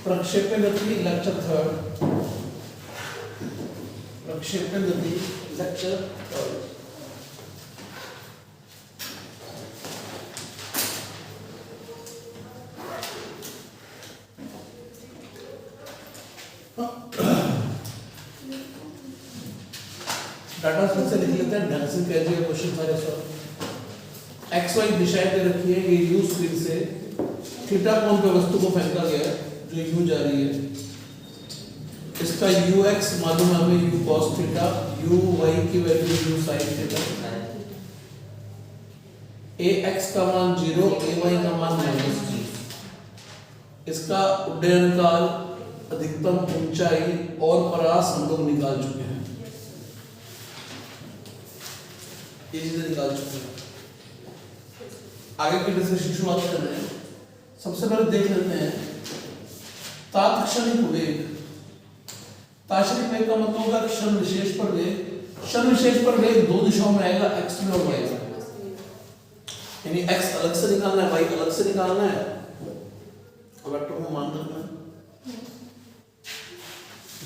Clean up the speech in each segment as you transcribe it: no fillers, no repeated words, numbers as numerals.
प्रक्षेपण गति lecture third, प्रक्षेपण गति लेक्चर थर्ड। डाटा सेट से लिख लेते हैं, ढंग से कैसे क्वेश्चन सारे सॉल्व। एक्स वाई दिशाएं दे रखी है, ये यू स्क्रीन से थीटा कोण पे वस्तु को फेंका गया है जो यू जा रही है। इसका यू एक्स मालूम है हमें, u cos theta, u Y की value u sine theta. A X का मान 0, ए वाई का मान -g। इसका उड्डयन काल, अधिकतम ऊंचाई और परास हम लोग निकाल चुके हैं, ये चीजें निकाल चुके हैं। आगे की डिस्कशन शुरुआत कर रहे हैं। सबसे पहले देख लेते हैं तात्क्षणिक वेग। तात्क्षणिक वेग का मतलब होगा क्षण विशेष पर वेग। क्षण विशेष पर वेग दो दिशाओं में आएगा, एक्स में और वाई में। यानी एक्स अलग से निकालना है, वाई अलग से निकालना है, और वेक्टर को मान रखना है।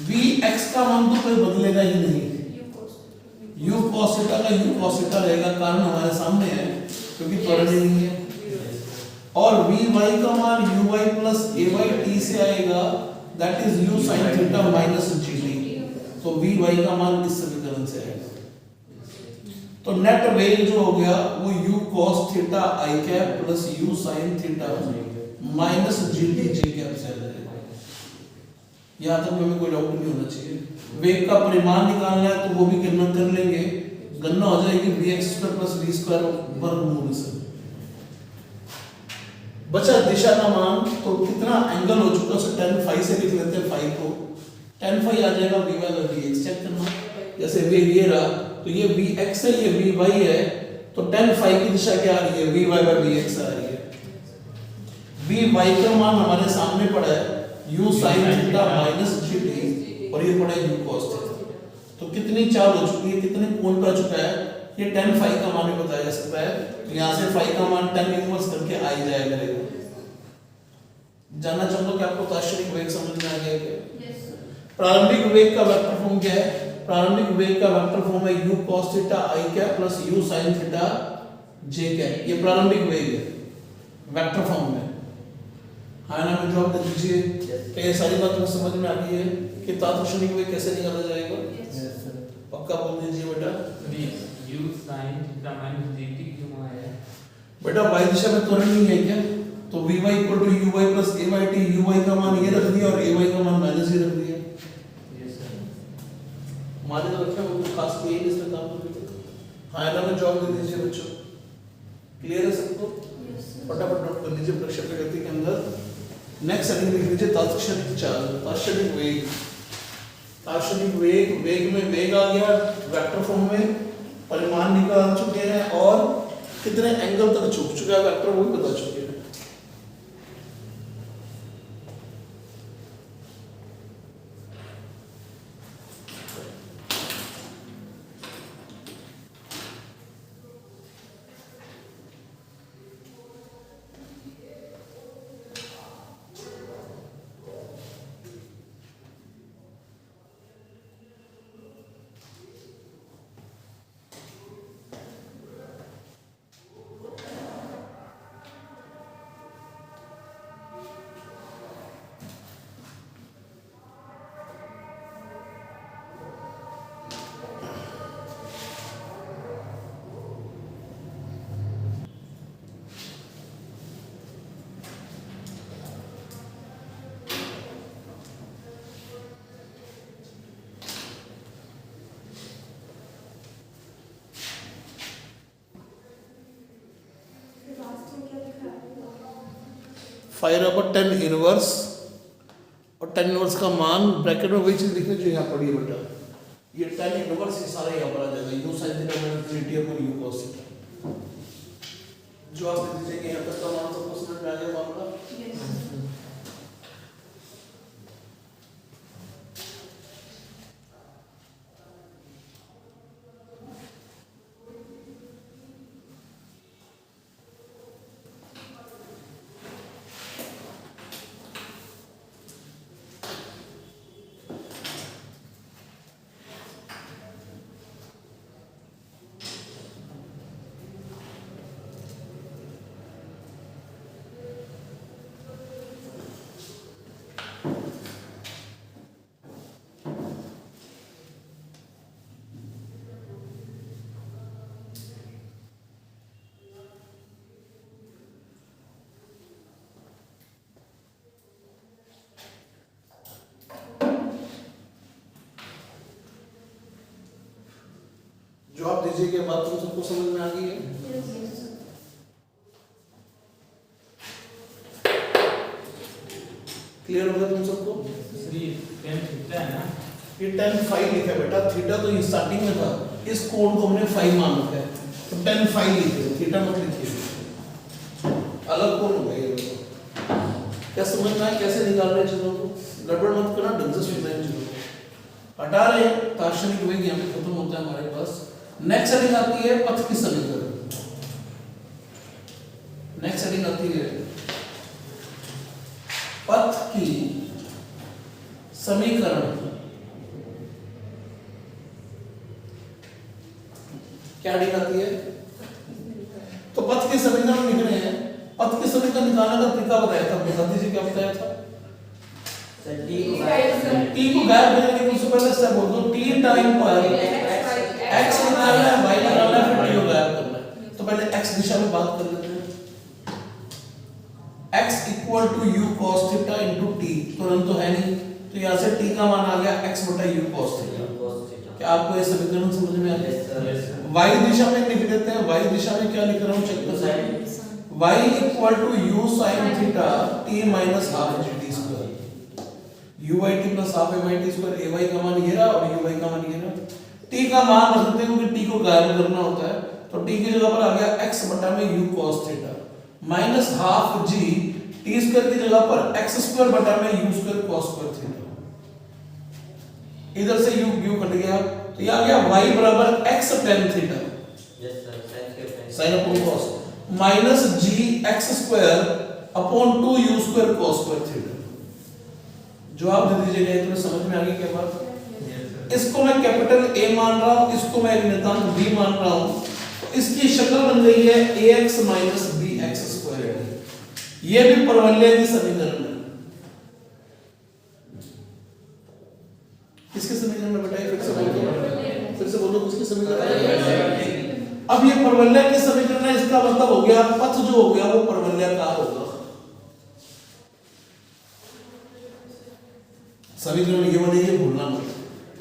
वी एक्स का मान तो कोई बदलेगा ही नहीं, u cos थीटा का u cos थीटा रहेगा, कारण हमारे सामने है क्योंकि त्वरण ही नहीं है। और vy का मान uy प्लस ay t से आएगा, that is u sin theta minus gt। तो vy का मान इस समीकरण से आएगा। तो नेट वेग जो हो गया वो u cos theta i cap plus u sin theta minus gt j cap से आएगा। यहाँ तक हमें कोई डाउट नहीं होना चाहिए। वेग का परिमाण निकालना है तो वो भी गणना कर लेंगे, गणना हो जाएगी vx² प्लस v² वर्गमूल से। बचा दिशा का मान, तो कितना एंगल हो चुका है, tan phi से लिख लेते हैं phi को। tan phi आ जाएगा vy का vx, चेक करना। जैसे वेग ये रहा तो ये vx है, ये vy है, तो tan phi की दिशा क्या आ रही है, vy by vx आ रही है। vy का मान हमारे सामने पड़ा है u sin theta minus gt, और ये पड़ा है u cos थीटा। तो कितनी चाल हो चुकी है, कितने कोण पे आ चुका है, ये tan phi का मान भी बताया जा सकता है। तो यहाँ से phi का मान tan इनवर्स करके आ ही जाया करेगा। जानना चाहूंगा कि आपको तात्क्षणिक वेग समझ में आ गया क्या? प्रारंभिक वेग का वेक्टर फॉर्म क्या है? प्रारंभिक वेग का वेक्टर फॉर्म है u cos theta i cap plus u sin theta j cap. ये प्रारंभिक वेग है वेक्टर फॉर्म में। हाँ ना, में जवाब दे दीजिए। तो ये सारी बात समझ में आ गई है कि तात्क्षणिक वेग कैसे निकाला जाएगा? पक्का बोल दीजिए बेटा। u sin theta minus gt क्यों आया? बेटा y दिशा में त्वरण नहीं है क्या? तो vy equal to uy plus ay t, uy का मान ये रख दिया और ay का मान माइनस ये रख दिया। Yes sir. हमारे तो रखा वो खास कोई नहीं इसमें काम करते। हाँ ना, में जवाब दे दीजिए बच्चों। क्लियर है सबको? फटाफट नोट कर लीजिए प्रक्षेपण गति के अंदर। नेक्स्ट हेडिंग लिख लीजिए तात्क्षणिक चाल, तात्क्षणिक वेग। तात्क्षणिक वेग, वेग में वेग आ गया वेक्टर फॉर्म में, परिमाण निकाल चुके हैं और कितने एंगल तक झुक चुका है वेक्टर वो भी बता चुके हैं। फाइव अपॉन 10 इनवर्स, और 10 इनवर्स का मान ब्रैकेट में वही चीज लिखनी जो यहाँ पड़ी है बेटा। ये 10 इनवर्स ये सारा यहाँ पर आ जाएगा, u sin theta minus gt upon u cos theta. जो आप लिख दीजिए कि यहाँ तक का मान सबको समझ में आ गया मामला? जवाब दीजिए कि बात तुम सबको समझ में आ गई है? क्लियर हो गया तुम सबको? इसलिए tan थीटा है ना, ये tan फाई लिखा है बेटा, थीटा तो ये स्टार्टिंग में था, इस कोण को हमने फाई मान रखा है, तो tan फाई लिखिए, थीटा मत लिखिए, अलग कोण हो गया ये। क्या समझ में आया कैसे निकाल रहे हैं चीजों को? गड़बड़ मत करना, ढंग से सुनना है चीजों को। हटा रहे हैं, दार्शनिक वेग यहाँ पे खत्म होता है हमारे पास। नेक्स्ट हेडिंग आती है पथ की समीकरण। नेक्स्ट हेडिंग आती है पथ की समीकरण। क्या हेडिंग आती है? तो पथ के समीकरण लिख रहे हैं। पथ के समीकरण निकालने का तरीका बताया था, बता दीजिए क्या बताया था? टी को गायब करने के उससे पहले स्टेप बोल दो, टी टाइम पर x निकालना है, y निकालना है, फिर टी को गायब करना है। तो पहले x दिशा में बात कर लेते हैं। x equal to u cos theta into t, तुरंत तो है नहीं, तो यहां से t का मान आ गया x बटा u cos थीटा। क्या आपको ये समीकरण समझ में आ गया? y दिशा में लिख देते हैं। y दिशा में क्या लिख रहा हूं चेक कर सकते हैं। y equal to u sin theta t minus half gt square, uit plus half mit square, ay का मान ये रहा और uy का मान ये रहा। t का मान रख देते हैं क्योंकि t को गायब करना होता है, तो t की जगह पर आ गया x बटा में u cos theta minus half g t square की जगह पर x स्क्वायर बटा में u square cos square theta. इधर से u कट गया, तो ये आ गया y बराबर x tan theta, yes sir, sin upon cos minus g x square upon 2 u square cos square theta. जवाब दे दीजिएगा, ये तुम्हें समझ में आ गई क्या बात? इसको मैं कैपिटल A मान रहा हूं, इसको मैं एक नियतांक B मान रहा हूं, तो इसकी शक्ल बन गई है ax माइनस bx स्क्वायर। ये भी परवलय की समीकरण है। किसके समीकरण में बेटा? फिर से बोलो, फिर से बोलो, किसके समीकरण है? अब ये परवलय की समीकरण है, इसका मतलब हो गया पथ जो हो गया वो परवलयाकार होगा। समीकरण ये बने, ये भूलना मत।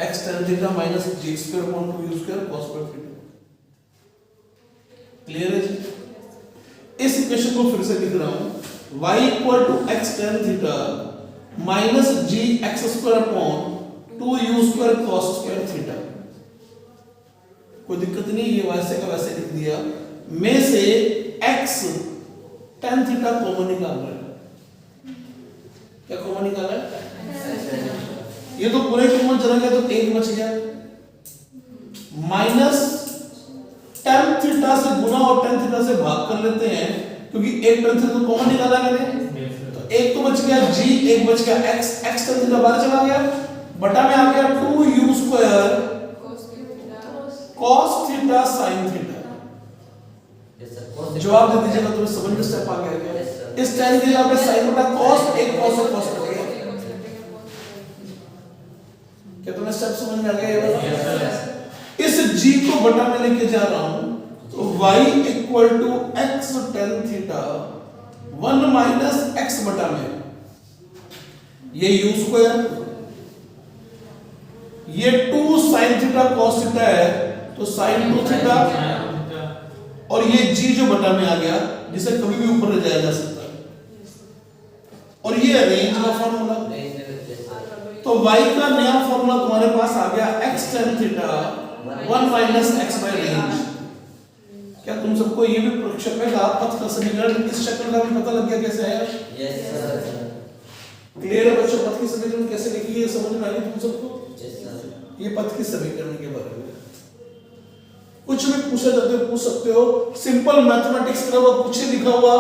x tan theta minus g square upon 2u square cos square theta. Clear है जी? इस इक्वेशन को फिर से लिख रहा हूं, y equal to x tan theta minus g x square upon 2u square cos square theta. कोई दिक्कत नहीं, ये वैसे का वैसे लिख दिया। में से x tan थीटा कॉमन निकाल रहा है। क्या कॉमन निकाला है? ये तो पूरे कॉमन चला गया, तो एक बच गया, माइनस tan थीटा से गुना और tan थीटा से भाग कर लेते हैं, क्योंकि एक tan थीटा तो कॉमन निकाला मैंने, तो एक तो बच गया g, एक बच गया x, x tan थीटा बाहर चला गया, बटा में आ गया 2u square cos theta sin theta. Yes sir, जवाब दे दीजिएगा, तुम्हें समझ में स्टेप आ गया क्या? इस tan की जगह पे sin बटा cos, एक cos और cos बच गया। क्या तुम्हें स्टेप समझ में आ गया ये वाला? इस g को बटा में लेके जा रहा हूं, तो y equal to x tan theta 1 minus x बटा में ये u स्क्वायर, ये 2 sin थीटा cos थीटा है, तो sin 2 थीटा, और ये g जो बटा में आ गया, जिसे कभी भी ऊपर ले जाया जा सकता है, और ये रेंज का फॉर्मूला। तो y का नया फॉर्मूला तुम्हारे पास आ गया x tan theta 1 minus x by range. क्या तुम सबको ये भी प्रक्षेपण का पथ का समीकरण इस शक्ल का भी पता लग गया कैसे आया? यस सर, क्लियर है बच्चों? पथ की समीकरण कैसे लिखी है समझ में आ गई तुम सबको? यस सर, ये पथ की समीकरण के बारे में कुछ भी पूछा जाते हो पूछ सकते हो। सिंपल मैथमेटिक्स का वो कुछ ही लिखा हुआ,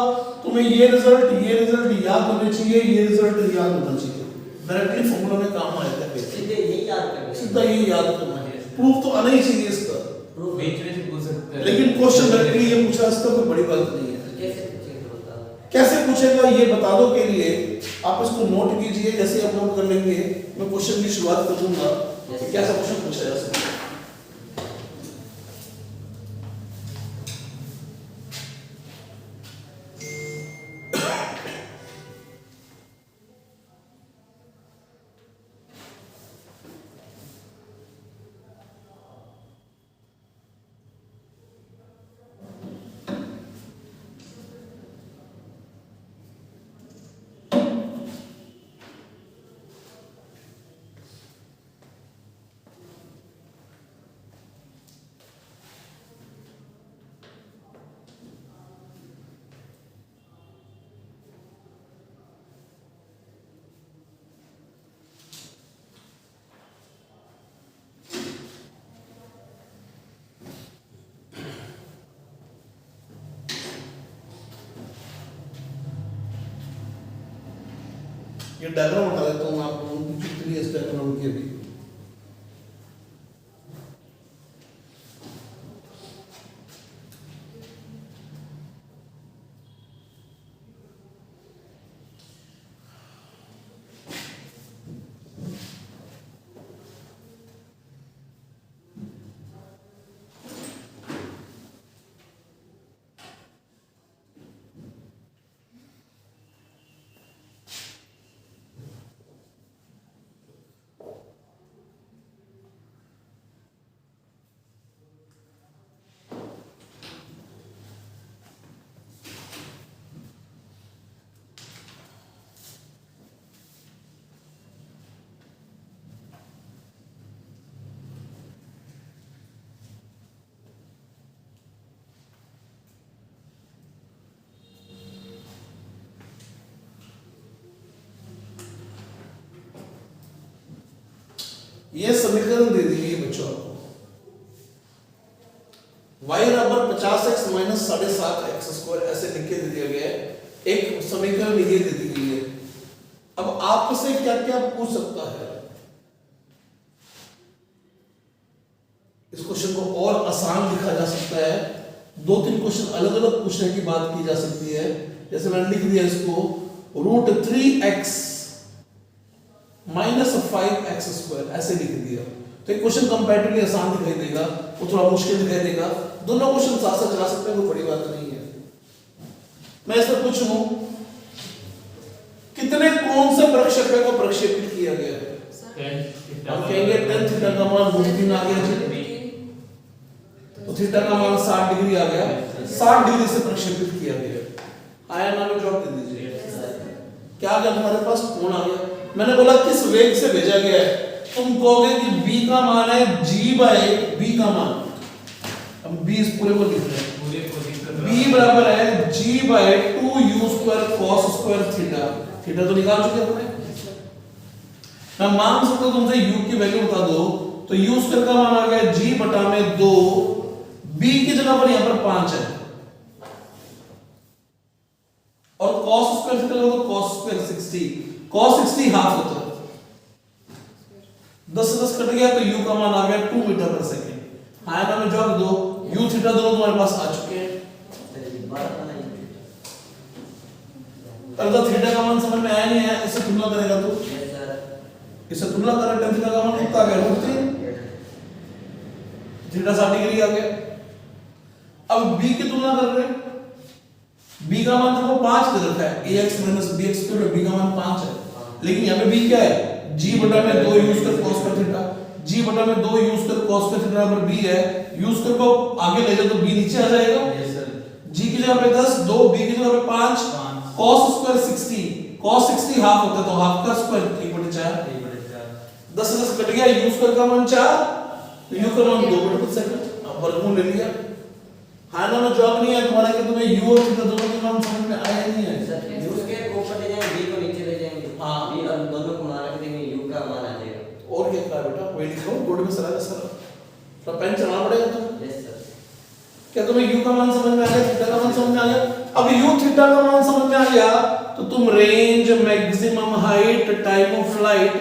तुम्हें ये रिजल्ट याद होने चाहिए, ये रिजल्ट याद होना चाहिए, डायरेक्टली फॉर्मूला में काम आ जाता है। सीधे यही याद करना है। सीधा ये याद करना है, प्रूफ तो आना ही चाहिए इसका, प्रूफ बीच में से पूछ सकते हैं, लेकिन क्वेश्चन डायरेक्टली ये पूछा, इसका कोई बड़ी बात नहीं है। कैसे पूछेंगे बताओ? कैसे पूछेगा ये बता दो के लिए आप इसको नोट कीजिए, जैसे आप नोट कर लेंगे मैं क्वेश्चन की शुरुआत कर दूंगा कि कैसा क्वेश्चन पूछा जा सकता है। ये डायग्राम उठा देता हूँ आप लोगों की कितनी है इस डायग्राम की अभी। ये समीकरण दे दी गई बच्चों आपको, y बराबर 50x माइनस 7.5x² ऐसे लिख के दे दिया गया है। एक समीकरण ये दे दी गई है। अब आपसे क्या क्या पूछ सकता है, इस क्वेश्चन को और आसान लिखा जा सकता है। 2-3 क्वेश्चन अलग अलग पूछने की बात की जा सकती है। जैसे मैंने लिख दिया इसको √3x माइनस 5x² ऐसे लिख दिया, तो एक क्वेश्चन कंपैरेटिवली आसान दिखाई देगा, वो थोड़ा मुश्किल दिखाई देगा। दोनों क्वेश्चन साथ साथ चला सकते हैं, कोई बड़ी बात नहीं है। मैं इसमें पूछूं कितने कोण से प्रक्षेपण को प्रक्षेपित किया गया है, हम कहेंगे tan थीटा का मान √3 आ गया जी, तो थीटा का मान 60 डिग्री आ गया, 60 डिग्री से प्रक्षेपित किया गया। आया ना, में जवाब दे दीजिए। क्या आ गया तुम्हारे पास, कोण आ गया। मैंने बोला किस वेग से भेजा गया है, तुम कहोगे कि v का मान है g/b का मान। हम b इस पूरे को लिख रहे हैं, b बराबर है g/2u² cos² थीटा। थीटा तो निकाल चुके हमने। मैं मान सकता हूं तुमसे u की वैल्यू बता दो, तो u² का मान आ गया g/2, b की जगह पर यहां पर 5 है, और cos² थीटा लो तो cos² 60, cos 60 हाफ होता है, 10 से 10 कट गया तो u का मान आ गया 2 मीटर पर सेकंड। हाँ ना, में जवाब दो, u थीटा दोनों तुम्हारे पास आ चुके हैं। अगर थीटा का मान समझ में आया नहीं है, इससे तुलना करेगा तो इससे तुलना करें, tan थीटा का मान कितना आ गया √3, थीटा 60 डिग्री आ गया। अब b की तुलना कर रहे हैं, b का मान देखो 5 दे रखा है, ax - bx², b का मान 5 है, लेकिन यहाँ पे b क्या है, g/2u² cos² theta, g/2u² cos² theta बराबर b है। u² को आगे ले जाओ तो b नीचे आ जाएगा, g की जगह पे 10, 2 b की जगह पे 5, cos² 60, cos 60 हाफ होता है, तो हाफ का स्क्वायर 1/4, 10 से 10 कट गया, u² का मान 4, तो u का मान 2 मीटर पर सेकंड। अब वर्गमूल ले लिया। हाँ ना, में जवाब नहीं है तुम्हारा कि तुम्हें u और थीटा दोनों के मान समझ में आया नहीं है। सर उसके ऊपर ले जाएंगे, b को नीचे ले जाएंगे, हाँ, b और दोनों को मार के देंगे, u का मान आ जाएगा। और क्या करा बेटा, कोई लिखो बोर्ड में सरा सर, तो पेन चलाना पड़ेगा तुम्हें। Yes sir. क्या तुम्हें u का मान समझ में आ गया, थीटा का मान समझ में आ गया। अब u थीटा का मान समझ में आ गया तो तुम range, maximum height, time of flight,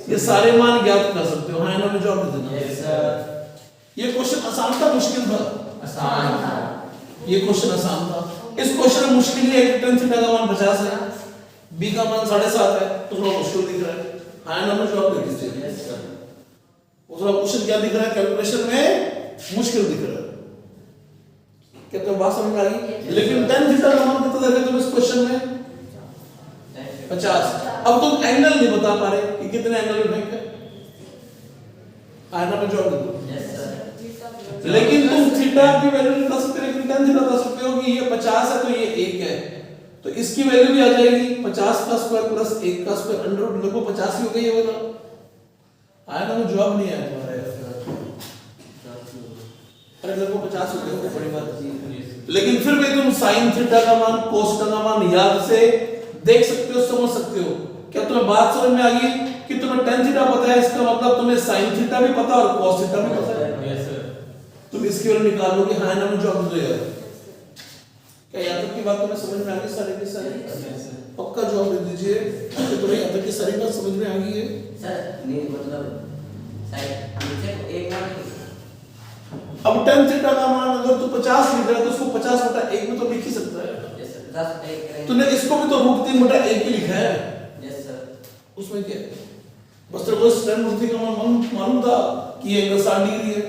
ये सारे मान ज्ञात कर सकते हो। हाँ ना, में जवाब दे देना। Yes sir. ये क्वेश्चन आसान था मुश्किल था? आसान था। ये क्वेश्चन आसान था। इस क्वेश्चन में मुश्किल ये है कि tan थीटा का मान 50 है, b का मान 7.5 है, तो थोड़ा मुश्किल दिख रहा है। हाँ ना, में जवाब दे दीजिए। Yes sir. वो थोड़ा क्वेश्चन क्या दिख रहा है, कैलकुलेशन में मुश्किल दिख रहा है। क्या तुम्हें बात समझ में आ गई? लेकिन tan थीटा का मान कितना देखा तुम इस क्वेश्चन में, 50। अब तुम एंगल नहीं बता पा रहे कि कितने एंगल में फेंक है। हाँ ना, में जवाब दे दो। Yes sir. लेकिन तुम थीटा की वैल्यू नहीं बता सकते, लेकिन tan थीटा बता सकते हो कि ये 50 है तो ये 1 है, तो इसकी वैल्यू भी आ जाएगी 50 का स्क्वायर प्लस 1 का स्क्वायर, अंडर रूट लगभग 50 ही हो गई है वाला। आया ना, में जवाब नहीं आया तुम्हारा यार, अरे लगभग 50 हो गए, कोई बड़ी बात नहीं है। लेकिन फिर भी तुम sin थीटा का मान, cos थीटा का मान याद से देख सकते हो, समझ सकते हो। क्या तुम्हें बात समझ में आ गई कि तुम्हें tan थीटा पता है, इसका मतलब तुम्हें sin थीटा भी पता और cos थीटा भी पता है। Yes sir. तुम इसकी वैल्यू निकाल लोगे। हाँ ना, में जवाब दो यार। क्या यहाँ तक की बात तुम्हें समझ में आ गई सारी की सारी? पक्का जवाब दे दीजिए। तुम्हें यहाँ तक की सारी बात समझ में आ गई है? सर नहीं मतलब शायद नीचे को एक मान नहीं। अब tan थीटा का मान अगर तू 50 लिख रहा है तो उसको 50/1 में तो लिख ही सकता है। यस सर 10/1 करेंगे। तूने इसको भी तो √3/1 ही लिखा है, यस सर। उसमें क्या है? बस तेरे को tan √3 का मान मालूम था कि ये एंगल 60 डिग्री है,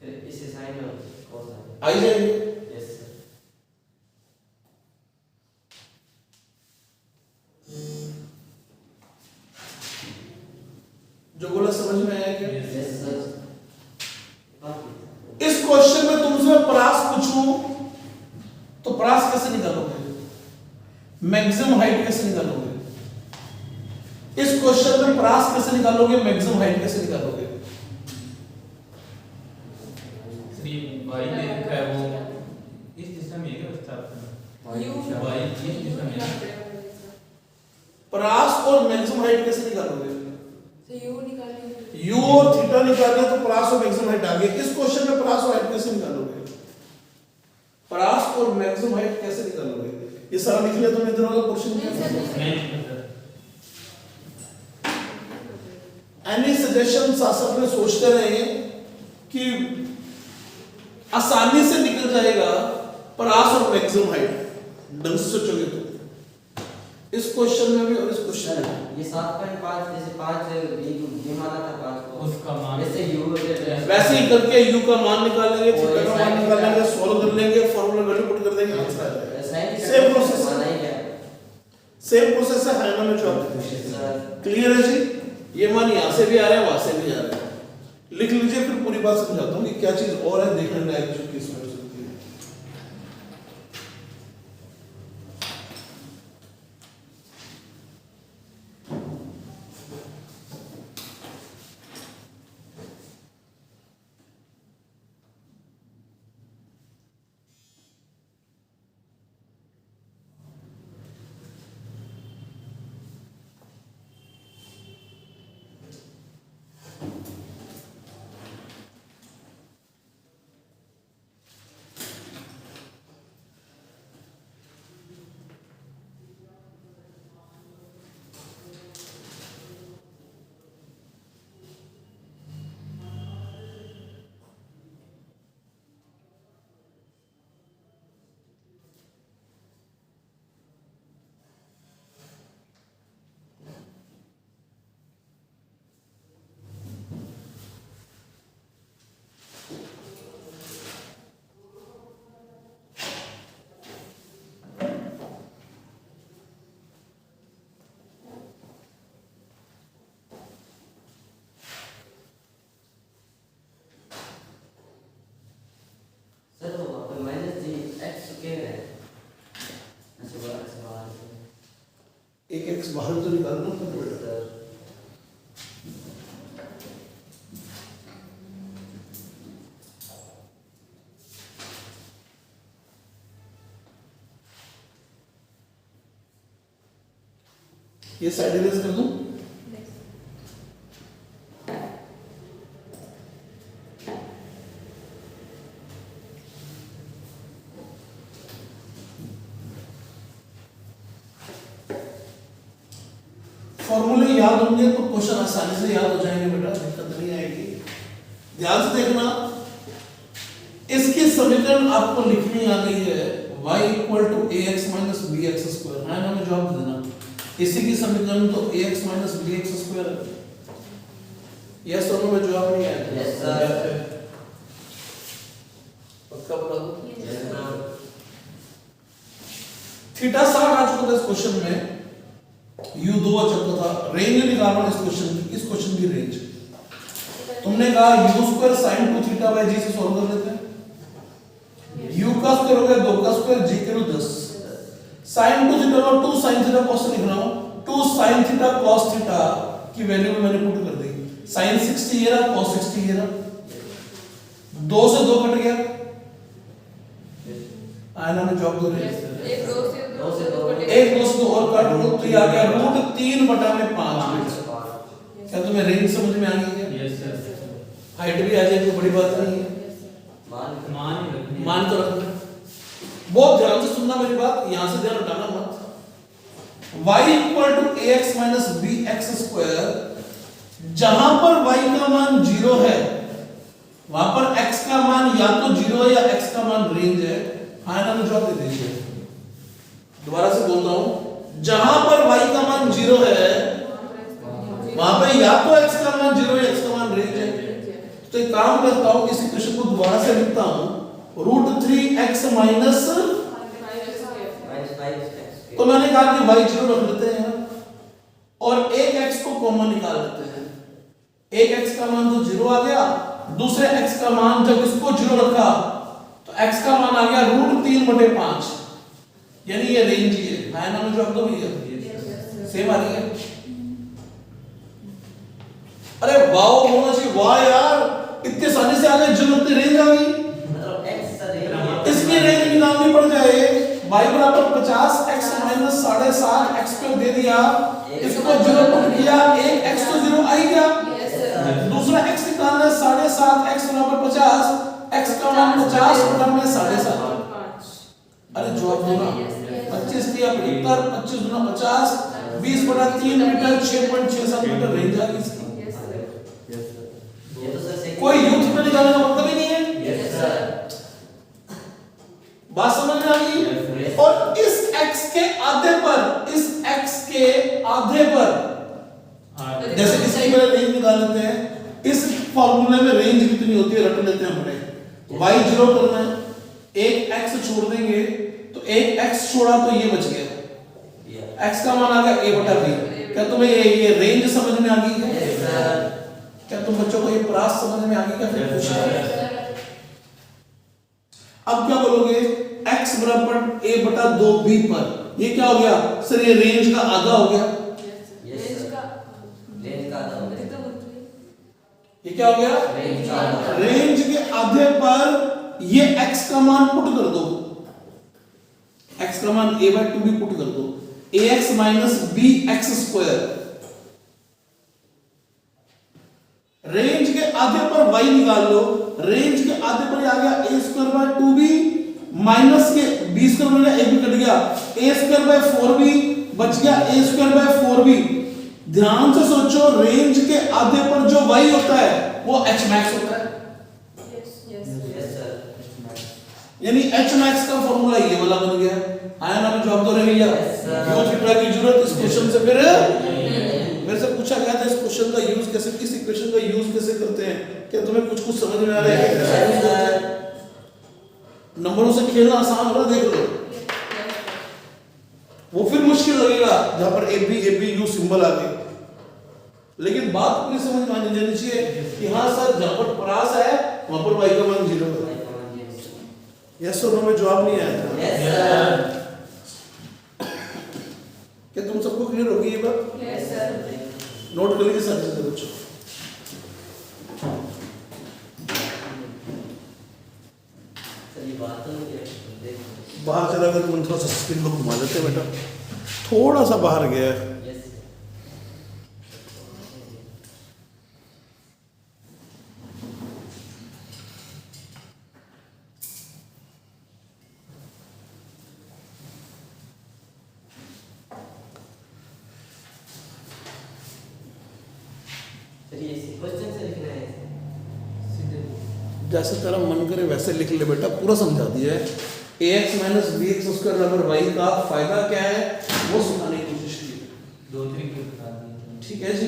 फिर इसे साइन में cos आ ही जाएंगे। Yes sir. जो बोला समझ में आया क्या? Yes sir. इस क्वेश्चन में तुमसे परास पूछूं तो परास कैसे निकालोगे? मैक्सिमम हाइट कैसे निकालोगे? इस क्वेश्चन में परास कैसे निकालोगे? मैक्सिमम हाइट कैसे निकालोगे? श्री वाई दे रखा है वो इस दिशा में है क्या विस्थापन? यू वाई इस दिशा में है। परास और मैक्सिमम हाइट कैसे निकालोगे? तो यू निकालेंगे। यू और थीटा निकालना तो परास और मैक्सिमम हाइट आ गई। इस क्वेश्चन में परास और हाइट कैसे निकालोगे? परास और मैक्सिमम हाइट कैसे निकालोगे? ये सारा लिख लिया तुमने इतना वाला क्वेश्चन नहीं सर, क्या? नहीं सर। एनी सजेशन शासक में सोचते रहे कि आसानी से निकल जाएगा परास और मैक्सिमम हाइट। ढंग से सोचोगे तो इस क्वेश्चन में भी और इस क्वेश्चन सर में ये 7.5 जैसे 5 ये माना था 5 को उसका मान वैसे यू वैसे ही करके u का मान निकालेंगे, थीटा का मान निकालेंगे, सॉल्व कर लेंगे, फार्मूला वैल्यू पुट कर देंगे, आंसर आ जाएगा। सेम प्रोसेस माना ही क्या सेम प्रोसेस है हाइना में जो आप सर। क्लियर है जी? ये मान यहाँ से भी आ रहे हैं, वहां से भी आ रहे हैं। लिख लीजिए, फिर पूरी बात समझाता हूँ कि क्या चीज और है देखने लायक जो कि इसमें हो सकती है। सर वो वहाँ पे माइनस जी एक्स के है अच्छा बड़ा सवाल एक एक्स बाहर तो निकालना पड़ता बेटा। सर ये साइड इरेज कर दूं? फॉर्मूले याद होंगे तो क्वेश्चन आसानी से याद हो जाएंगे बेटा, दिक्कत नहीं आएगी। ध्यान से देखना, इसकी समीकरण आपको लिखनी आ गई है y equal to ax minus bx square. हाँ ना, मैं जवाब दे देना। इसी की समीकरण तो ax माइनस bx स्क्वायर है। यस और नो में जवाब नहीं आया? Yes sir. पक्का बता दो। Yes sir. थीटा 60 आ चुका था इस क्वेश्चन में, u 2 आ चुका था। रेंज निकालना इस क्वेश्चन की रेंज। तुमने कहा u square sin 2 theta by g से सॉल्व कर लेते हैं। u का स्क्वायर हो गया 2 का स्क्वायर, g के रूट 10। sin 2 थीटा को 2 sin थीटा cos लिख रहा हूं। 2 sin थीटा cos थीटा की वैल्यू मैंने पुट कर दी। sin 60 ये रहा, cos 60 ये रहा। 2 से 2 कट गया। आयना में जवाब दो रहे हैं। एक दो से दो एक 2 से 2 और काट लो तो ये आ गया रूट 3/5। क्या तुम्हें रेंज समझ में आ गई है? Yes sir. हाइट भी आ जाएगी, बड़ी बात नहीं है। मान ही रखनी है। मान तो रखना। बहुत ध्यान से सुनना मेरी बात, यहां से ध्यान हटाना मत। y equal to ax minus bx square, जहां पर y का मान 0 है वहां पर x का मान या तो 0 है या x का मान रेंज है। हाँ ना, जवाब दे दीजिए। दोबारा से बोलता हूं, जहां पर y का मान 0 है वहां पे या तो x का मान 0 है, x का मान रेंज है। तो एक काम करता हूं, इस इक्वेशन को दोबारा से लिखता हूं, √3x माइनस, तो मैंने कहा कि y 0 रख लेते हैं और एक x को कॉमन निकाल लेते हैं। एक x का मान तो 0 आ गया, दूसरे x का मान जब इसको 0 रखा तो x का मान आ गया √3/5, यानी ये रेंज ही है ना, मुझे अब तो भी है सेम आ रही है। अरे वाओ होना चाहिए, वाह यार इतने आसानी से आ गए, जो इतनी रेंज आ गई। मतलब x का रेंज, इसकी रेंज निकालनी पड़ जाए, y बराबर 50, x माइनस 7.5 x को दे दिया, इसको 0 पुट किया, एक x तो 0 आ ही गया, दूसरा x निकालना है 7.5, x बराबर 50, x का मान 50 बटा में 7.5। अरे जवाब दो ना, 25 दिया 75, 25 गुना 50, 20 बटा 3 मीटर, 6.67 मीटर रेंज आ गई इसकी। ये तो सर से कोई यूथ में निकालने का मतलब ही नहीं है। यस सर, बात समझ में आ गई। और इस x के आधे पर, इस x के आधे पर, जैसे इसकी पहले रेंज निकाल लेते हैं, इस फॉर्मूले में रेंज कितनी होती है रख लेते हैं हमने। y 0 करना है, एक x छोड़ देंगे तो एक x छोड़ा तो ये बच गया, x का मान आ गया a बटा b। क्या तुम्हें ये रेंज समझ में आ गई है? यस सर, क्या तुम बच्चों को ये प्रास समझ में आ गई? क्या फिर पूछा? अब क्या बोलोगे, x बराबर a बटा 2b पर, ये क्या हो गया सर? ये रेंज का आधा हो गया। यस सर, रेंज का आधा हो गया। ये क्या हो गया? रेंज का आधा। रेंज के आधे पर ये x का मान पुट कर दो, x का मान a बाय 2b पुट कर दो, ax minus bx square. Range के आधे पर y निकाल लो, रेंज के आधे पर आ गया a square by 2b minus के b स्क्वायर में a भी कट गया, a स्क्वायर बाय 4b बच गया a स्क्वायर बाय 4b। ध्यान से सोचो, रेंज के आधे पर जो y होता है वो h मैक्स होता है, यस सर, यानी h मैक्स का फॉर्मूला ये वाला बन गया। आया ना, मैं जवाब दो रहे भैया। यूज फिल्टर की जरूरत इस क्वेश्चन से फिर मेरे से पूछा गया था, इस क्वेश्चन का यूज कैसे, किस इक्वेशन का यूज कैसे करते हैं? क्या तुम्हें कुछ कुछ समझ में आ रहा है? नंबरों से खेलना आसान हो रहा, देख लो। वो फिर मुश्किल लगेगा जहां पर ए बी यू सिंबल आ गए, लेकिन बात पूरी समझ में आनी जानी चाहिए कि हाँ सर, जहां पर परास है वहां पर y का मान 0 है। यस और नो में जवाब नहीं आया था। यस सर, क्या तुम सबको क्लियर होगी ये बात? यस सर, नोट कर लीजिए सारे चीजें बच्चों। सर ये बात तो नहीं है। बाहर चला गया तो थोड़ा सा स्क्रीन को घुमा देते हैं बेटा, थोड़ा सा बाहर गया है। यस सर, ये क्वेश्चन से लिखना है। जैसे तेरा मन करे वैसे लिख ले बेटा, पूरा समझा दिया है। ax माइनस bx स्क्वायर बराबर y का फायदा क्या है वो सुनाने की कोशिश की, 2 तरीके बता दिए। ठीक है जी।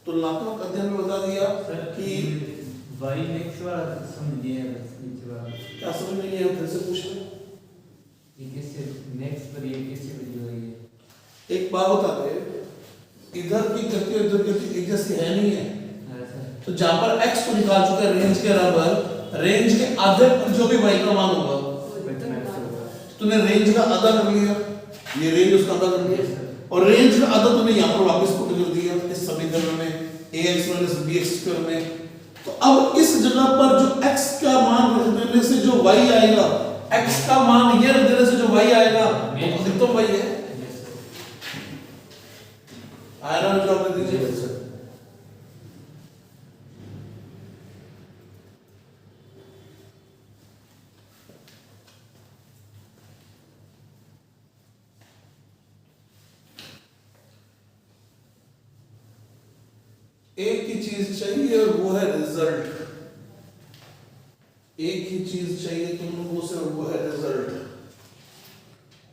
तुलनात्मक अध्ययन में बता दिया सर कि y नेक्स्ट वाला समझ गए हैं, बस नीचे वाला क्या समझ में नहीं आया, फिर से पूछ ले। ये कैसे नेक्स्ट पर ये कैसे वैल्यू है? ये एक बात बता दे, इधर की गति और इधर की गति एक जैसी है नहीं है, सर तो जहां पर x को निकाल चुके हैं रेंज के बराबर, रेंज के आधे पर जो भी y का मान होगा बट मैक्स होगा। तूने रेंज का आधा कर लिया, ये रेंज उसका आधा कर लिया, और रेंज का आधा तूने यहाँ पर वापस पुट कर दिया इस समीकरण में ax माइनस bx स्क्वायर में। तो अब इस जगह पर जो x का मान रख देने से जो y आएगा, x का मान ये रख देने से जो y आएगा वो अधिकतम y है। आयरन जवाब दे दीजिए। एक ही चीज चाहिए और वो है रिजल्ट। एक ही चीज चाहिए तुम लोगों से और वो है रिजल्ट।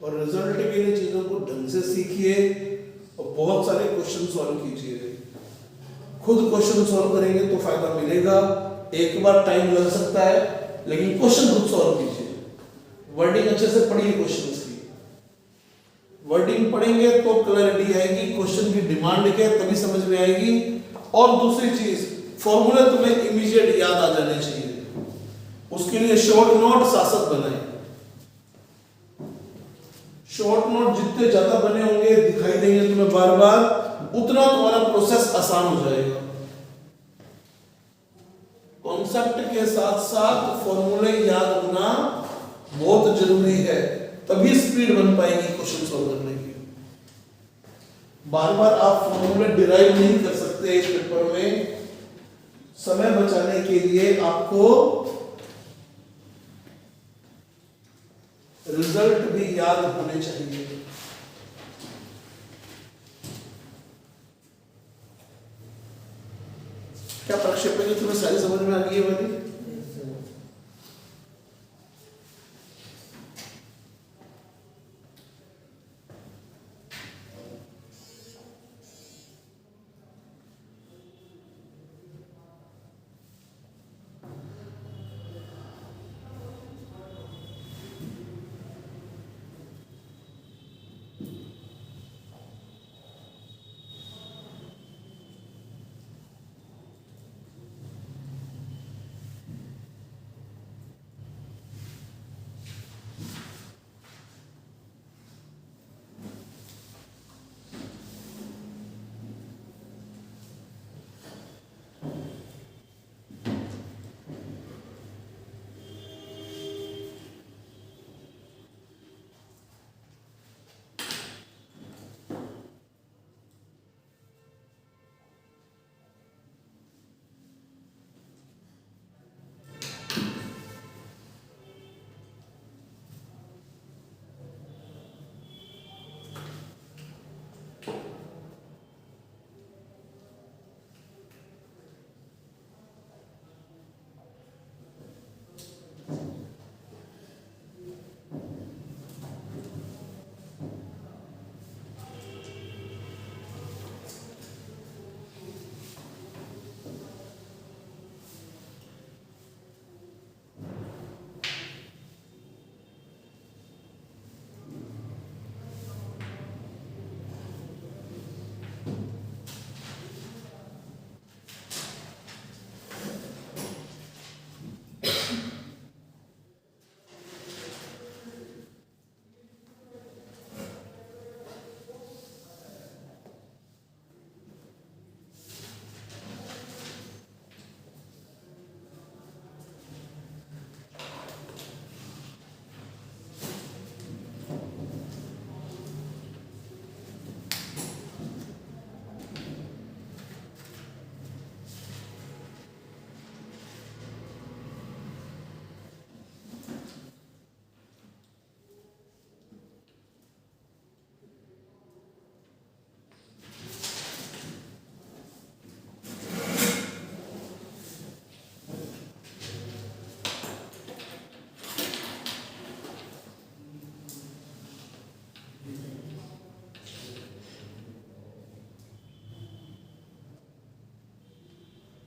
और रिजल्ट के लिए चीजों को ढंग से सीखिए और बहुत सारे क्वेश्चन सॉल्व कीजिए। खुद क्वेश्चन सॉल्व करेंगे तो फायदा मिलेगा। एक बार टाइम लग सकता है लेकिन क्वेश्चन खुद सॉल्व कीजिए। वर्डिंग अच्छे से पढ़िए क्वेश्चंस की। वर्डिंग पढ़ेंगे तो क्लैरिटी आएगी, क्वेश्चन की डिमांड क्या है तभी समझ में आएगी। और दूसरी चीज, फॉर्मूले तुम्हें इमीडिएट याद आ जाने चाहिए। उसके लिए शॉर्ट नोट शासक बनाए। शॉर्ट नोट जितने ज्यादा बने होंगे, दिखाई देंगे तुम्हें बार बार, उतना तुम्हारा प्रोसेस आसान हो जाएगा। कॉन्सेप्ट के साथ साथ फॉर्मूले याद होना बहुत जरूरी है, तभी स्पीड बन पाएगी क्वेश्चन सॉल्व करने की। बार बार आप फॉर्मूले डिराइव नहीं कर सकते इस पेपर में। समय बचाने के लिए आपको रिजल्ट भी याद होने चाहिए। क्या प्रक्षेपण की तुम्हें सारी समझ में आ गई है वाली?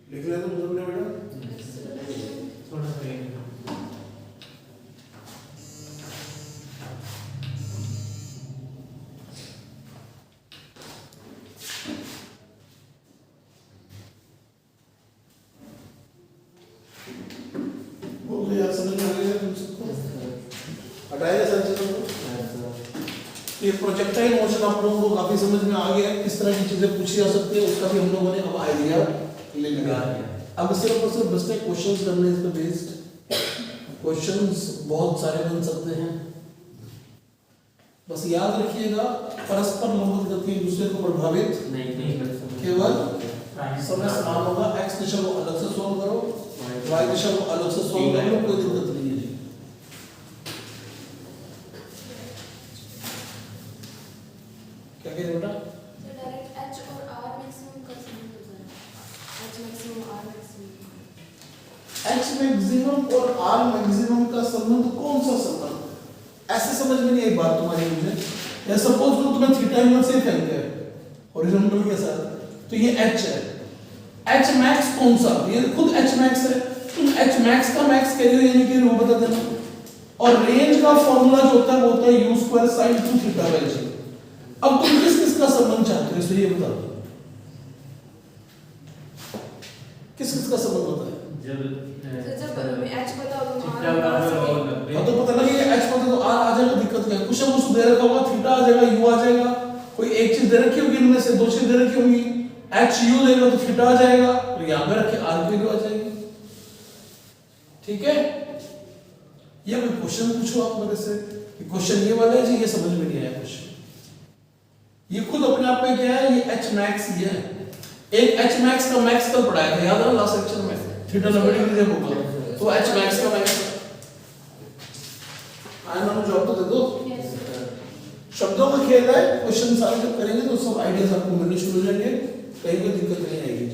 लिख लिया तुम सबने बेटा? थोड़ा सा एक हो गया, समझ में आ गया तुम सबको? हटाएगा संचलन को? ये प्रोजेक्टाइल मोशन आप लोगों को काफी समझ में आ गया है, किस तरह की चीजें पूछी जा सकती है उसका भी हम लोगों ने अब आइडिया ले लिया। अब सिर्फ और सिर्फ बस क्वेश्चंस करने इस पे बेस्ड। क्वेश्चंस बहुत सारे बन सकते हैं, बस याद रखिएगा परस्पर लंबवत गति एक दूसरे को प्रभावित नहीं कर सकते। केवल समय समान होगा। एक्स दिशा को अलग से सॉल्व करो, वाई दिशा को अलग से सॉल्व करो, कोई दिक्कत नहीं है जी। क्या कह रहे बेटा? डायरेक्ट एच और आर मैक्सिमम कर सकते हैं। H maximum R maximum H maximum और R मैक्सिमम का संबंध कौन सा संबंध? ऐसे समझ में नहीं एक बात तुम्हारी मुझे। या सपोज करो तुम्हें थीटा इनवर्स से फेंक है हॉरिजॉन्टल के साथ, तो ये H है। H मैक्स कौन सा? ये खुद H मैक्स है। तुम H मैक्स का मैक्स कह रहे हो या नहीं कह रहे हो वो बता देना। और रेंज का फॉर्मूला जो होता है वो होता है u square sin 2 theta by g। अब तुम किस किस का संबंध चाहते हो इसलिए ये बता दो। किस किस का संबंध होता है? जब जब हमें H बताओ तो थीटा R बराबर R और से 90 हाँ तो पता लगे h पता तो r आ जाएगा, दिक्कत क्या है? कुछ ना कुछ दे रखा होगा, थीटा आ जाएगा, u आ जाएगा। कोई एक चीज दे रखी होगी, इनमें से दो चीज दे रखी होंगी। h u देगा तो थीटा आ जाएगा, तो यहां पे रखे r की वैल्यू आ जाएगी। ठीक है? ये कोई क्वेश्चन पूछो आप मेरे से, क्वेश्चन ये वाला है जी, ये समझ में नहीं आया क्वेश्चन। ये खुद अपने आप में क्या है? ये h मैक्स ही है। एक h मैक्स का मैक्स कल पढ़ाया था, याद है ना लास्ट लेक्चर में? थीटा 90 डिग्री जब होगा तो h मैक्स का मैक्स आना मुझे जवाब तो दे दो। शब्दों का खेल है, क्वेश्चन सारे जब करेंगे तो सब आइडियाज आपको मिलने शुरू हो जाएंगे, कहीं कोई दिक्कत नहीं आएगी।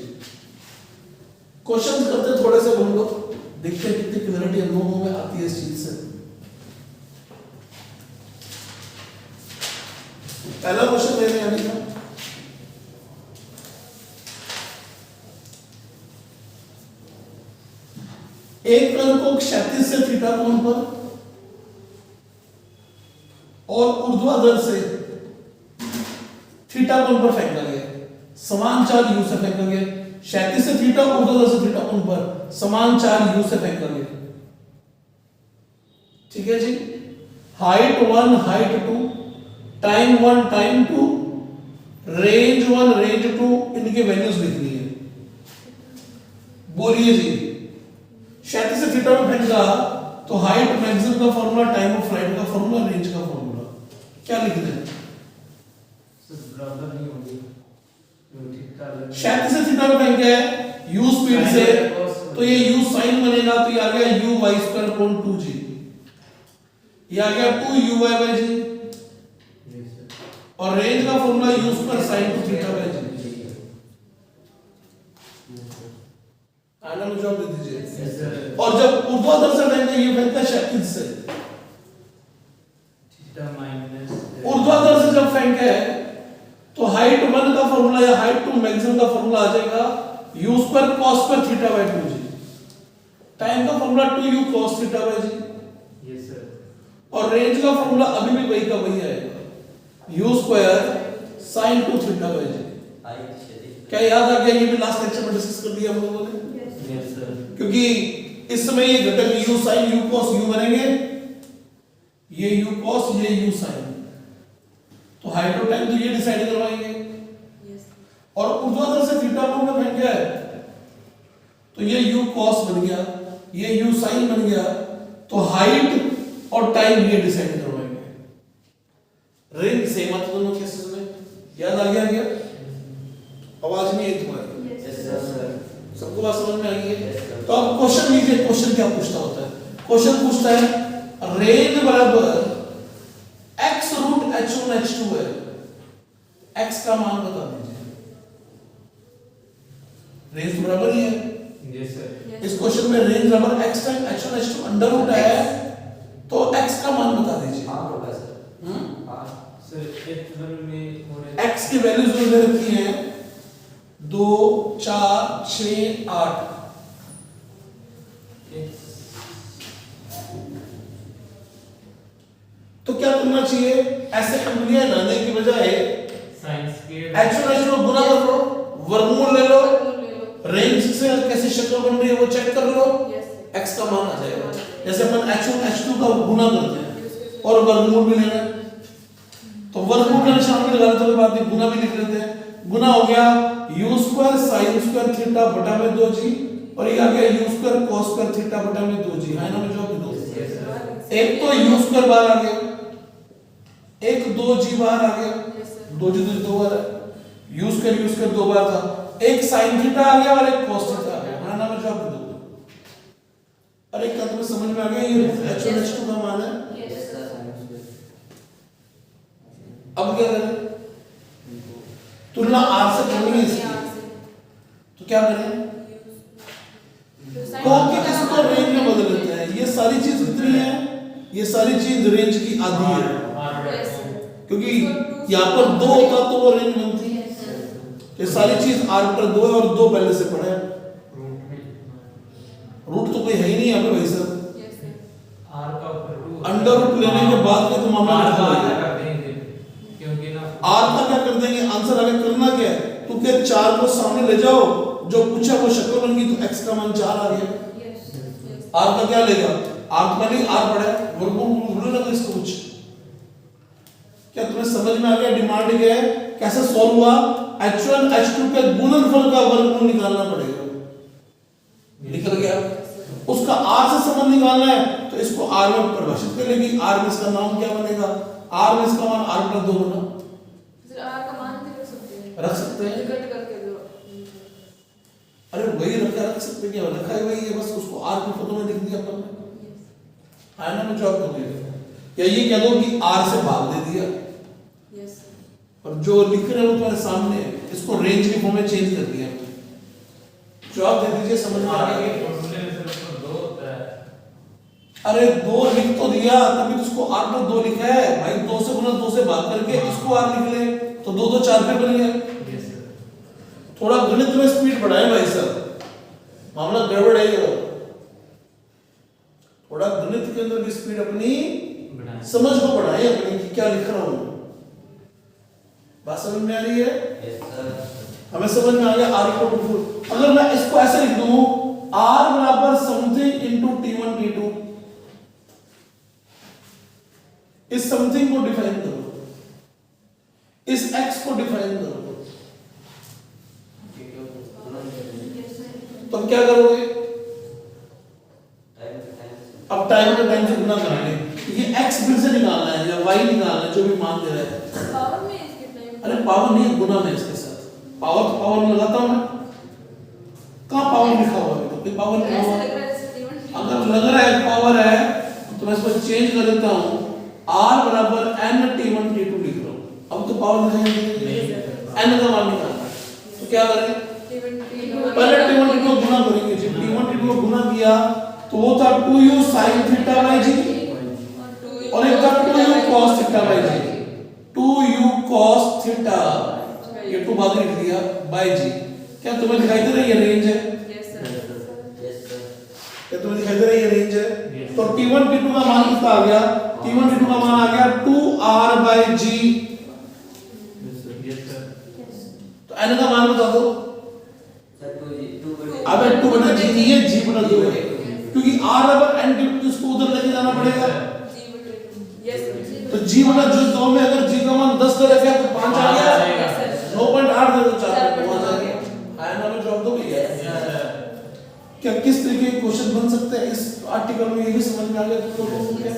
क्वेश्चन करते थोड़े से हम लोग, देखते हैं कितनी क्लैरिटी हम लोगों में आती है इस चीज से। पहला क्वेश्चन लेने आने का, एक कण को क्षैतिज से थीटा कोण पर और ऊर्ध्वाधर से थीटा कोण पर फेंका गया। समान चार्ज u से फेंका गया। क्षैतिज से थीटा, ऊर्ध्वाधर से थीटा कोण पर समान चार्ज u से फेंका गया। ठीक है जी। Height 1 height 2, time 1 time 2, range 1 range 2, इनकी वैल्यूज लिखनी है। बोलिए जी, क्षैतिज से थीटा में फेंका तो हाइट मैक्सिमम का फॉर्मूला, टाइम ऑफ फ्लाइट का फॉर्मूला, रेंज का फॉर्मूला क्या लिख दें? बराबर नहीं होगी थीटा। क्षैतिज से थीटा में फेंका है u स्पीड से, तो ये u sin बनेगा, तो ये आ गया u y स्क्वायर कोण 2g, ये आ गया 2 uy by g, और रेंज का formula u square sin 2 theta by g। आना मुझे जवाब दे दीजिए। और जब ऊर्ध्वाधर से फेंका, ये फेंका क्षैतिज से, थीटा माइनस ऊर्ध्वाधर से जब फेंका है तो हाइट 1 का फॉर्मूला या हाइट 2 मैक्सिमम का फॉर्मूला आ जाएगा u square cos square theta by 2g। Time का formula 2u cos theta by g, yes sir. और रेंज का फॉर्मूला अभी भी वही का वही आएगा u square sin 2 theta by g। क्या याद आ गया? ये भी लास्ट लेक्चर में डिस्कस कर दिया हम लोगों ने। Yes sir. क्योंकि इस समय ये घटक u sin u cos u बनेंगे, ये u cos ये u sin, तो हाइट और टाइम तो ये डिसाइड करवाएंगे। और ऊर्ध्वाधर से थीटा कोण में फेंक गया है तो ये u cos बन गया, ये u sin बन गया, तो हाइट और टाइम ये डिसाइड करवाएंगे। रेंज सेम आता दोनों केसेस में, याद आ गया क्या? आवाज नहीं है तुम्हारी? सबको बात समझ में आ गई है? तो अब क्वेश्चन लीजिए, क्वेश्चन क्या पूछता होता है? क्वेश्चन पूछता है रेंज बराबर x रूट h1 h2 है, x का मान बता दीजिए। रेंज बराबर ही है, यस सर। इस क्वेश्चन में रेंज बराबर x time h1 h2 under root है, तो x का मान बता दीजिए। सर h1 में x की वैल्यूज जो दे रखी हैं 2 4 6 8, तो क्या करना चाहिए? ऐसे उंगलियां लाने की बजाय sin स्क्वायर h1 h2 गुना कर लो, वर्गमूल ले लो, रेंज से कैसी शक्ल बन रही है वो चेक कर लो, x का मान आ जाएगा। जैसे अपन h1 h2 का गुना करते हैं और वर्गमूल भी लेना है, तो वर्गमूल का निशान भी लगा लेते हैं, बाद में गुना भी लिख लेते हैं। गुना हो गया u square sin square theta बटा में 2g, और ये आ गया u square cos square theta बटा में 2g। है ना? मुझे जवाब दो। एक तो u स्क्वायर बाहर आ गया, एक 2g बाहर आ गया, 2g तो 2 बार है, u स्क्वायर 2 बार था, एक sin थीटा आ गया और एक cos थीटा आ गया। है ना? मुझे जवाब दो। अरे क्या तुम्हें समझ में आ गया? ये h1 h2 का मान है। अब क्या करें? तुलना r से करनी है इसकी, तो क्या करें? को के किसको रेंज में बदल देते हैं। ये सारी चीज कितनी है? ये सारी चीज रेंज की आधी है, क्योंकि यहाँ पर 2 होता तो वो रेंज बनती है। ये सारी चीज आर्बिटर 2 है और 2 पहले से पड़े हैं। रूट तो कोई है ही नहीं यहाँ पे भाई साहब। अंडर रूट लेने के बाद का तो मामला कर देंगे, क्योंकि ना आर का क्या कर देंगे? आंसर आगे करना क्या है? तू क्या 4 को सामने ले जाओ, जो पूछा वो शक्ल बन गई, तो x का मान 4 आ गया। आर का क्या लेगा? आर तो पहले आर पड़ा है, वर्गमूल भूल ना इसको कुछ। क्या तुम्हें समझ में आ गया डिमांड क्या है? कैसे सॉल्व हुआ? h1 h2 के गुणनफल का वर्गमूल निकालना पड़ेगा। निकल गया। उसका r से संबंध निकालना है तो इसको r में परिभाषित कर लेगी। r में इसका नाम क्या बनेगा? r में इसका मान r + 2 बना। सर आर का मान भी रख सकते हैं। कट करके दो। अरे वही रख सकते हैं, क्या रखा है वही है, बस उसको r की फोटो में लिख दिया अपन ने। है ना? मैं जॉब कर दिया, या ये कह दो कि r से भाग दे दिया। यस और जो लिख रहे हो तुम्हारे सामने है, इसको रेंज के फॉर्म में चेंज कर दिया। जवाब दे दीजिए, समझ में आ गया? फॉर्मूले में सिर्फ 2 होता है। अरे 2 लिख तो दिया, तभी तो उसको r + 2 लिखा है भाई। 2 से गुना 2 से भाग करके इसको r लिख ले तो 2 2 4 पे बन गया। Yes sir. थोड़ा गणित में स्पीड बढ़ाए भाई साहब, मामला गड़बड़ है ये। थोड़ा गणित के अंदर की स्पीड अपनी समझ को बढ़ाए अपनी कि क्या लिख रहा हूं। बात समझ में आ रही है? Yes sir. हमें समझ में आ गया r = 4। अगर मैं इसको ऐसे लिख दूं r बराबर समथिंग इनटू t1 t2, इस समथिंग को डिफाइन करो, इस x को डिफाइन करो, तो अब क्या करोगे? अब टाइम के टाइम से गुना करेंगे। ये x फिर से निकालना है या y निकालना है, जो भी मान दे रहा है। पावर में इसके टाइम। अरे पावर नहीं, गुना में इसके साथ। पावर तो पावर में लगाता हूं मैं। कहां पावर लिखा हुआ है? तो पावर लिखा ऐसा हुआ लग है। रहा है जैसे T1 अगर लग रहा है पावर है तो मैं इसको चेंज कर देता हूं, r बराबर n t1 t2 लिख रहा हूं। अब तो पावर लिखेंगे n का मान निकालना है, तो क्या करें? पहले t1 t2 को गुना करेंगे। जब t1 t2 को गुना किया तो वो था 2u sin θ/g और एक था 2u cos θ/g। 2u cos θ, ये 2 बाद लिख दिया बाय g। क्या तुम्हें दिखाई दे रही है रेंज है? Yes sir. Yes sir. क्या तुम्हें दिखाई दे रही है रेंज है? Yes. तो t1 t2 का मान कितना आ गया? t1 t2 का मान आ गया 2r/g। Yes sir. तो n का मान बता दो। सर 2 अबे 2/g नहीं है, g/2 है, क्योंकि r बराबर n t2 इसको उधर लेके जाना पड़ेगा। यस तो g/2 में अगर g का मान 10 दे रखा है तो 5 आ गया। Yes sir. 9.8 दे दो, 4 पहुंच आ गया। है ना? मैं जवाब दो भैया। क्या किस तरीके के क्वेश्चन बन सकते हैं इस आर्टिकल में, ये भी समझ में आ गया तुम लोगों को? क्या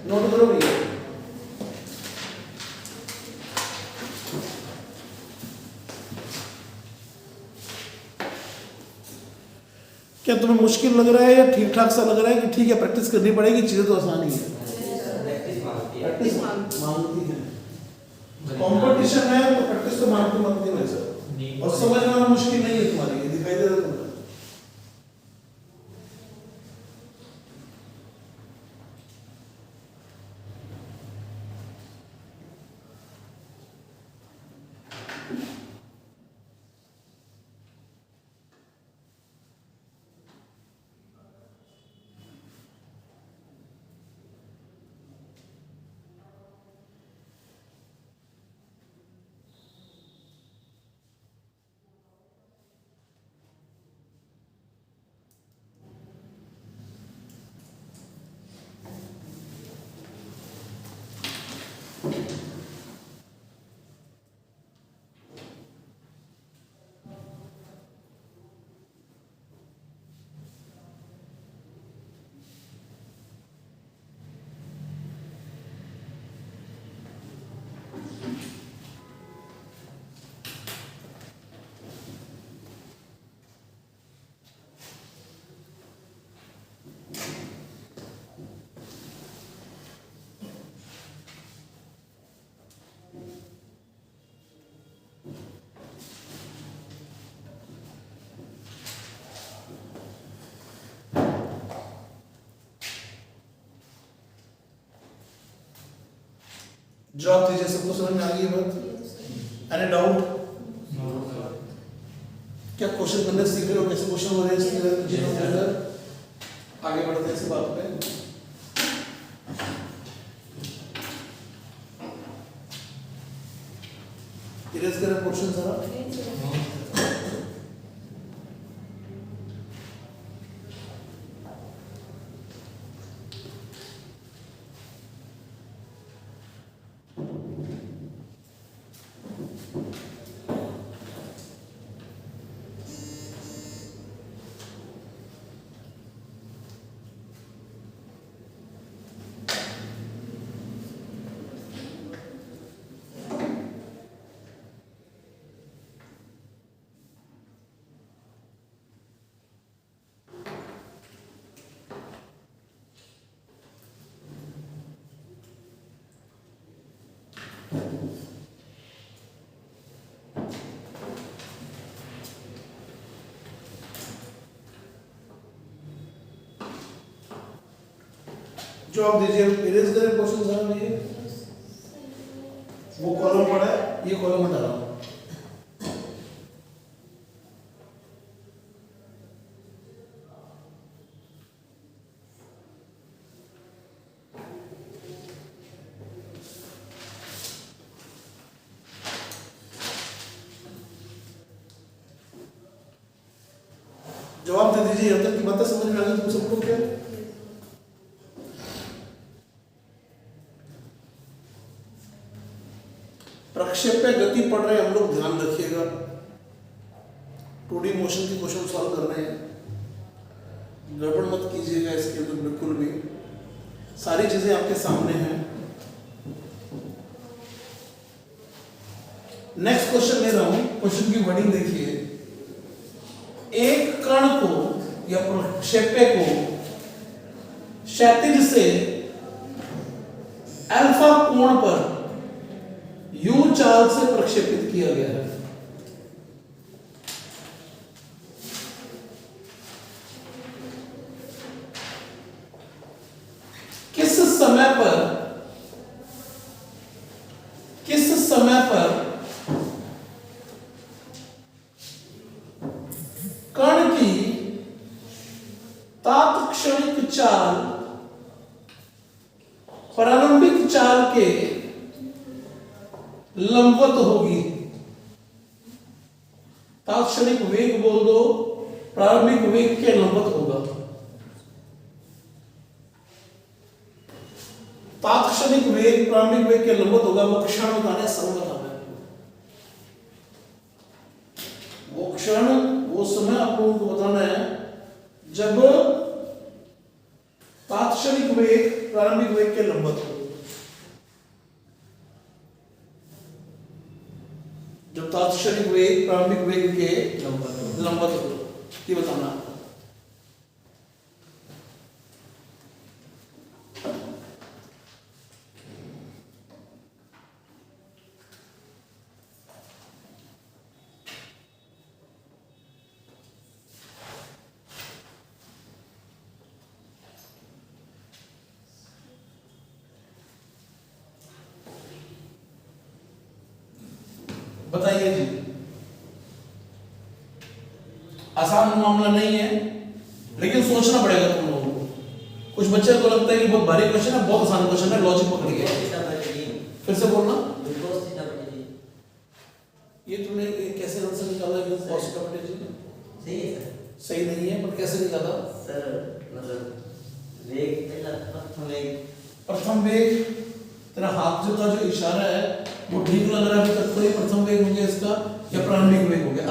नोट करो भैया। क्या तुम्हें मुश्किल लग रहा है या ठीक ठाक सा लग रहा है कि ठीक है प्रैक्टिस करनी पड़ेगी, चीजें तो आसान ही है। प्रैक्टिस मांगती है। प्रैक्टिस मांगती है, कंपटीशन है तो प्रैक्टिस तो मांगती है सर। और समझ में मुश्किल नहीं है तुम्हारी, ये दिखाई दे रहा है तुम्हें? जवाब दीजिए, सबको समझ में आ गई बात? Any doubt? क्या क्वेश्चन करने सीख रहे हो, कैसे क्वेश्चन हो रहे हैं इसके जीरो के अंदर? आगे बढ़ते हैं इस बात पे। इरेज करें क्वेश्चन सारा। जवाब दीजिए, इरेज करें क्वेश्चन सारा में। वो कॉलम पड़ा है, ये कॉलम हटा रहा हूं। जवाब दे दीजिए, अब तक की बातें समझ में आ गई तुम सबको क्या? प्रक्षेप्य गति पढ़ रहे हैं हम लोग, ध्यान रखिएगा। 2D मोशन की क्वेश्चन सॉल्व कर रहे हैं, गड़बड़ मत कीजिएगा इसके अंदर बिल्कुल भी। सारी चीजें आपके सामने हैं। नेक्स्ट क्वेश्चन ले रहा हूं, क्वेश्चन की वर्डिंग देखिए। एक कण को या प्रक्षेप्य को क्षैतिज से अल्फा कोण पर यू चाल से प्रक्षेपित किया गया है। किस समय पर कण की तात्क्षणिक चाल प्रारंभिक चाल के लंबवत होगी? तात्क्षणिक वेग बोल दो, प्रारंभिक वेग के लंबवत होगा। तात्क्षणिक वेग प्रारंभिक वेग के लंबवत होगा। वो क्षण बताना है, समय बताना है। वो क्षण, वो समय आप लोगों को बताना है जब तात्क्षणिक वेग प्रारंभिक वेग के लंबवत हो। जब तात्क्षणिक वेग प्रारंभिक वेग के लंबवत हो, ये बताना है। बताइए जी, आसान मामला नहीं है, लेकिन सोचना पड़ेगा तुम लोगों को। कुछ बच्चे को लगता है कि बहुत भारी क्वेश्चन है, बहुत आसान क्वेश्चन है, लॉजिक पकड़ गया। फिर से बोलना। ये तुमने कैसे आंसर निकाला? सही है सर। सही नहीं है, पर कैसे निकाला? सर मतलब वेग प्रथम वेग, तेरा हाथ जो का जो इशारा है वो ठीक लग रहा है अभी तक, तो ये प्रथम वेग हो गया इसका या प्रारंभिक वेग हो गया?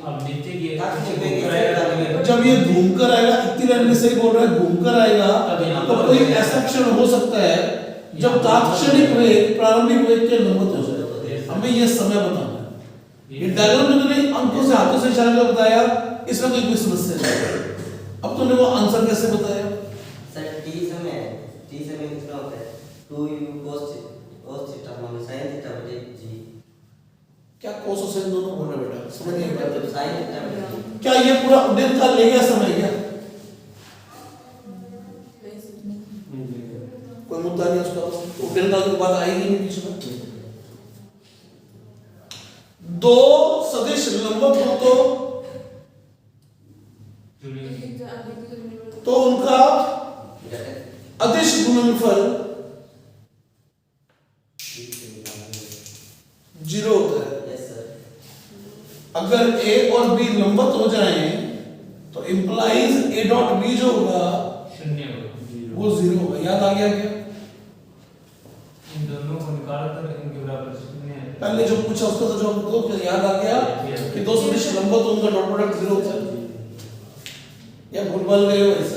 अब नीचे की जब ये घूमकर आएगा, इतनी लाइन में सही बोल रहा है, घूमकर आएगा तो कोई ऐसा क्षण हो सकता है जब तात्क्षणिक वेग प्रारंभिक वेग के लंबवत हो जाए। हमें ये समय बताना है। ये डायग्राम में तुमने अंकों से, हाथों से इशारा कर बताया, इसमें कोई समस्या नहीं। अब तुमने वो आंसर कैसे बताया? सर टी समय कितना होता है? 2u cos theta minus sin theta बटे g। क्या cos और sin दोनों बोल रहे बेटा? समझ नहीं आ रहा। sin थीटा बटे। क्या ये पूरा उद्देश्य का ले गया समय क्या? कोई मुद्दा नहीं उसका। बात आएगी नहीं बीच में। दो सदिश लंबवत हो तो उनका अदिश गुणनफल 0 होता है। Yes sir. अगर ए और बी लंबवत हो जाएं तो इंप्लाइज ए डॉट बी जो होगा शून्य होगा, वो 0 होगा। याद आ गया क्या? इन दोनों को निकाला तो इनके बराबर शून्य है। पहले जो पूछा उसका तो जवाब दो, क्या याद आ गया कि दो सदिश लंबवत हो उनका डॉट प्रोडक्ट 0 होता है। या भूल गए हो ऐसा?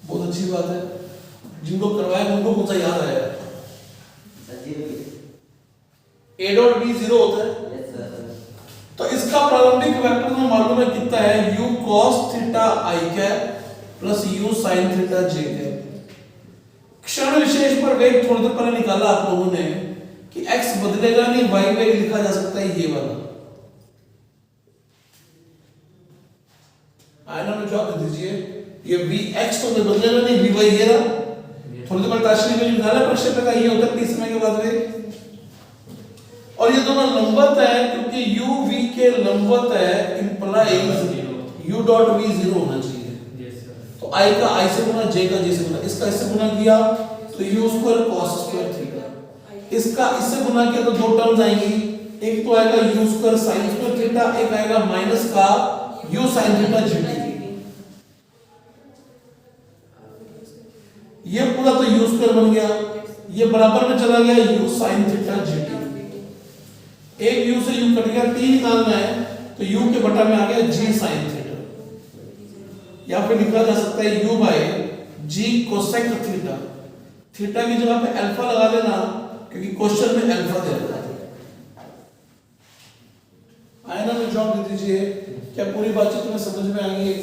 बहुत अच्छी बात है। जिनको करवाया उनको कौन सा याद आया? सर 0 ए डॉट बी 0 होता है। Yes sir. तो इसका प्रारंभिक वेक्टर हमें मालूम है कितना है, u cos theta i cap plus u sin theta j cap. क्षण विशेष पर वेग थोड़ी देर पहले निकाला आप लोगों ने कि x बदलेगा नहीं, y वेग लिखा जा सकता है ये वाला। आयना में जवाब दे दीजिए, ये vx तो बदलेगा नहीं, vy ये रहा। थोड़ी देर पहले ताशरी में निकाला प्रक्षेपण का ये होता है 30 समय के बाद वेग। और ये दोनों लंबवत है क्योंकि u v के लंबवत है, इंप्लाइज u डॉट v 0 होना चाहिए। Yes sir. तो i का i से गुना, j का j से गुना, इसका इससे गुना किया तो u square cos square theta, इसका इससे गुना किया तो दो टर्म्स आएंगी, एक तो आएगा u square sin square theta, एक आएगा माइनस का u sin थीटा gt। ये पूरा तो u स्क्वायर बन गया, ये बराबर में चला गया u sin थीटा gt। एक u से u कट गया, t निकालना है तो u के बटा में आ गया g sin थीटा। या फिर लिखा जा सकता है u by g cosec theta. Theta की जगह पे अल्फा लगा देना क्योंकि क्वेश्चन में अल्फा दे रखा है। आयना में जवाब दे दीजिए, क्या पूरी बातचीत तुम्हें समझ में आई है?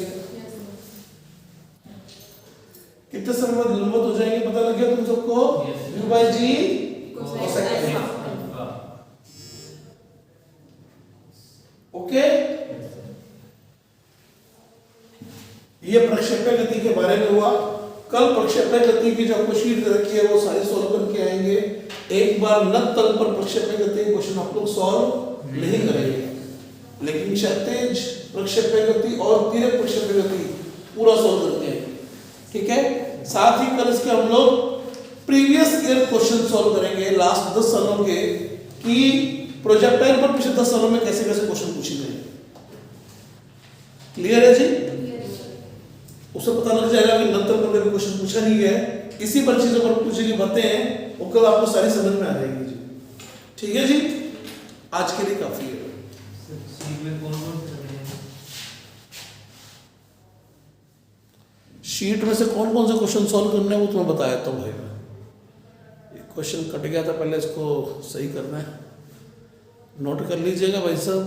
कितने समय बाद लंबवत हो जाएंगे पता लग गया तुम सबको? u by g cosec alpha. Okay, ये प्रक्षेपण गति के बारे में हुआ। कल प्रक्षेपण गति की जो आपको शीट रखी है वो सारी सॉल्व करके आएंगे। एक बार नत तल पर प्रक्षेपण गति के क्वेश्चन आप लोग सॉल्व नहीं करेंगे, लेकिन क्षैतिज प्रक्षेपण गति और तिर्यक प्रक्षेपण गति पूरा सॉल्व करते हैं। ठीक है, साथ ही कल इसके हम लोग प्रीवियस ईयर क्वेश्चन सॉल्व करेंगे लास्ट 10 सालों के, कि प्रोजेक्टाइल पर पिछले 10 सालों में कैसे कैसे क्वेश्चन पूछे गए। क्लियर है जी? उसे पता लग जाएगा कि नंतर पर कभी क्वेश्चन पूछा नहीं है, इसी पर चीजों पर पूछे की बातें हैं वो कल आपको सारी समझ में आ जाएगी जी। ठीक है जी, आज के लिए काफी है। शीट में कौन-कौन से करने हैं? शीट में से कौन कौन से क्वेश्चन सॉल्व करने हैं वो तुम्हें बताया तो भाई मैं, क्वेश्चन कट गया था, पहले इसको सही करना है, नोट कर लीजिएगा भाई साहब।